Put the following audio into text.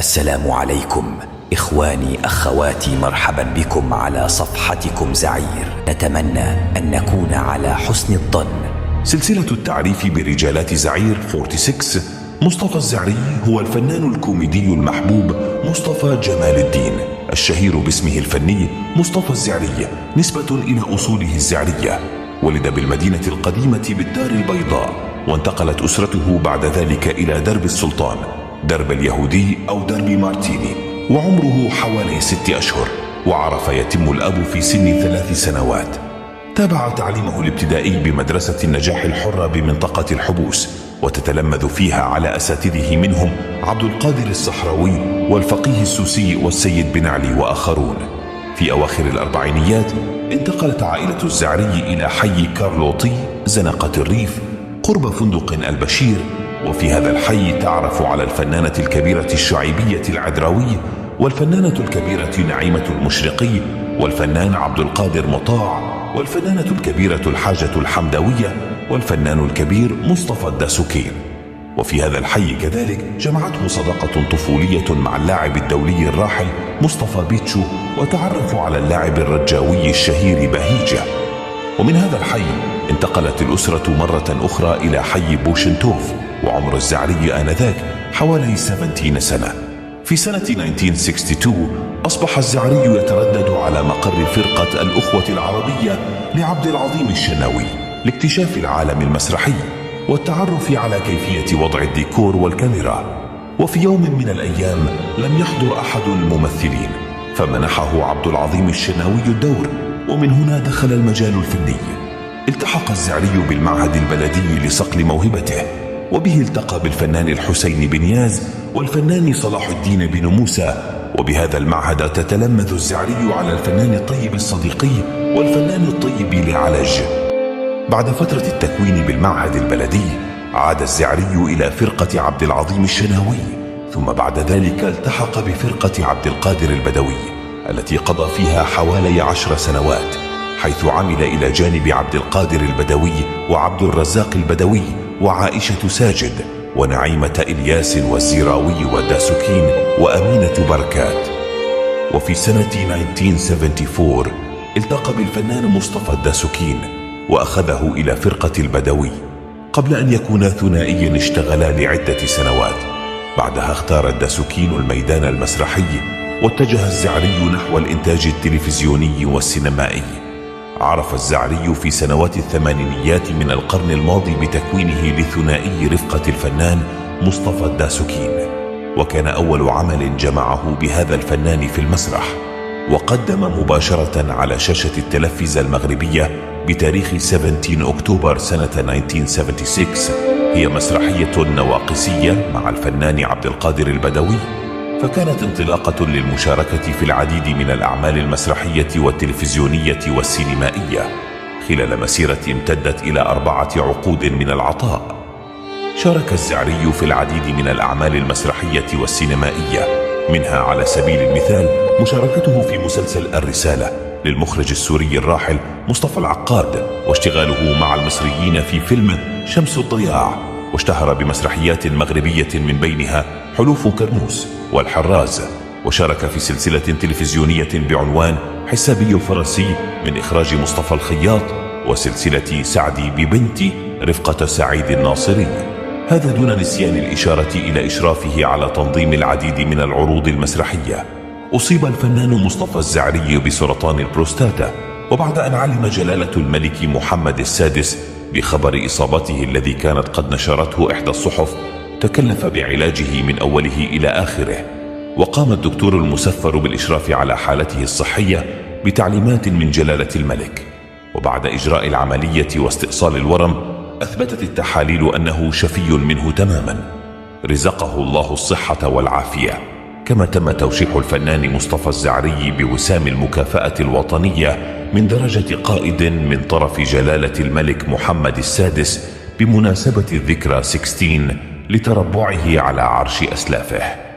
السلام عليكم إخواني أخواتي، مرحبا بكم على صفحتكم زعير. نتمنى أن نكون على حسن الظن. سلسلة التعريف برجالات زعير 46. مصطفى الزعري هو الفنان الكوميدي المحبوب مصطفى جمال الدين، الشهير باسمه الفني مصطفى الزعري نسبة إلى أصوله الزعرية. ولد بالمدينة القديمة بالدار البيضاء، وانتقلت أسرته بعد ذلك إلى درب السلطان، درب اليهودي أو درب مارتيني، وعمره حوالي 6 أشهر، وعرف يتم الأب في سن 3 سنوات. تابع تعليمه الابتدائي بمدرسة النجاح الحرة بمنطقة الحبوس، وتتلمذ فيها على أساتذه منهم عبد القادر الصحراوي والفقيه السوسي والسيد بن علي وآخرون. في أواخر الأربعينيات انتقلت عائلة الزعري إلى حي كارلوطي زنقة الريف قرب فندق البشير، وفي هذا الحي تعرف على الفنانة الكبيرة الشعيبية العدراوي، والفنانة الكبيرة نعيمة المشرقي، والفنان عبد القادر مطاع، والفنانة الكبيرة الحاجة الحمدوية، والفنان الكبير مصطفى الداسوكين. وفي هذا الحي كذلك جمعته صداقة طفولية مع اللاعب الدولي الراحل مصطفى بيتشو، وتعرفوا على اللاعب الرجاوي الشهير بهيجة. ومن هذا الحي انتقلت الأسرة مرة أخرى إلى حي بوشنتوف، وعمر الزعري آنذاك حوالي 70 سنة. في سنة 1962 أصبح الزعري يتردد على مقر فرقة الأخوة العربية لعبد العظيم الشناوي لاكتشاف العالم المسرحي والتعرف على كيفية وضع الديكور والكاميرا. وفي يوم من الأيام لم يحضر أحد الممثلين، فمنحه عبد العظيم الشناوي الدور، ومن هنا دخل المجال الفني. التحق الزعري بالمعهد البلدي لصقل موهبته، وبه التقى بالفنان الحسين بن ياز والفنان صلاح الدين بن موسى. وبهذا المعهد تتلمذ الزعري على الفنان الطيب الصديقي والفنان الطيب لعلج. بعد فترة التكوين بالمعهد البلدي عاد الزعري إلى فرقة عبد العظيم الشناوي، ثم بعد ذلك التحق بفرقة عبد القادر البدوي التي قضى فيها حوالي 10 سنوات، حيث عمل إلى جانب عبد القادر البدوي وعبد الرزاق البدوي وعائشة ساجد ونعيمة إلياس والزيراوي وداسوكين وأمينة بركات. وفي سنة 1974 التقى بالفنان مصطفى الداسوكين وأخذه إلى فرقة البدوي، قبل أن يكونا ثنائيا اشتغلا لعدة سنوات. بعدها اختار الداسوكين الميدان المسرحي، واتجه الزعري نحو الإنتاج التلفزيوني والسينمائي. عرف الزعري في سنوات الثمانينيات من القرن الماضي بتكوينه لثنائي رفقة الفنان مصطفى الداسوكين، وكان أول عمل جمعه بهذا الفنان في المسرح، وقدم مباشرة على شاشة التلفزة المغربية بتاريخ 17 أكتوبر سنة 1976 هي مسرحية نواقصية مع الفنان عبد القادر البدوي، فكانت انطلاقة للمشاركة في العديد من الأعمال المسرحية والتلفزيونية والسينمائية خلال مسيرة امتدت إلى 4 عقود من العطاء. شارك الزعري في العديد من الأعمال المسرحية والسينمائية، منها على سبيل المثال مشاركته في مسلسل الرسالة للمخرج السوري الراحل مصطفى العقاد، واشتغاله مع المصريين في فيلم شمس الضياع، واشتهر بمسرحيات مغربية من بينها حلوف كرموس والحراز. وشارك في سلسلة تلفزيونية بعنوان حسابي الفرنسي من إخراج مصطفى الخياط، وسلسلة سعدي ببنتي رفقة سعيد الناصري، هذا دون نسيان الإشارة إلى إشرافه على تنظيم العديد من العروض المسرحية. أصيب الفنان مصطفى الزعري بسرطان البروستاتا، وبعد أن علم جلالة الملك محمد السادس بخبر إصابته الذي كانت قد نشرته إحدى الصحف، تكلف بعلاجه من أوله إلى آخره. وقام الدكتور المسفر بالإشراف على حالته الصحية بتعليمات من جلالة الملك. وبعد إجراء العملية واستئصال الورم أثبتت التحاليل أنه شفي منه تماما، رزقه الله الصحة والعافية. كما تم توشيح الفنان مصطفى الزعري بوسام المكافأة الوطنية من درجة قائد من طرف جلالة الملك محمد السادس بمناسبة الذكرى 16 لتربعه على عرش أسلافه.